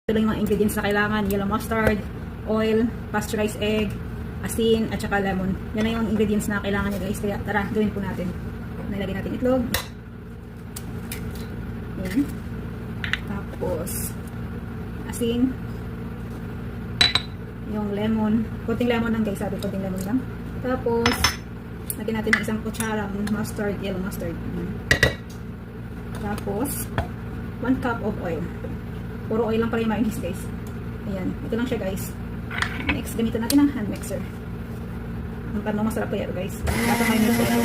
Ito lang yung mga ingredients na kailangan. Yellow mustard, oil, pasteurized egg, asin, at saka lemon. Yan na yung ingredients na kailangan nyo guys. Kaya tara, gawin po natin. Nilagay natin itlog. Yan. Tapos, asin. Yung lemon. Kunting lemon lang guys. Sabi, kunting lemon lang. Tapos, lagyan natin ng isang kutsarang mustard, yellow mustard. Tapos, 1 cup of oil. Puro oil lang pala yung mais guys. Ayan. Ito lang siya guys. Next, gamitan natin ang hand mixer. Ang panong masarap po yan guys. Basta may mix ito.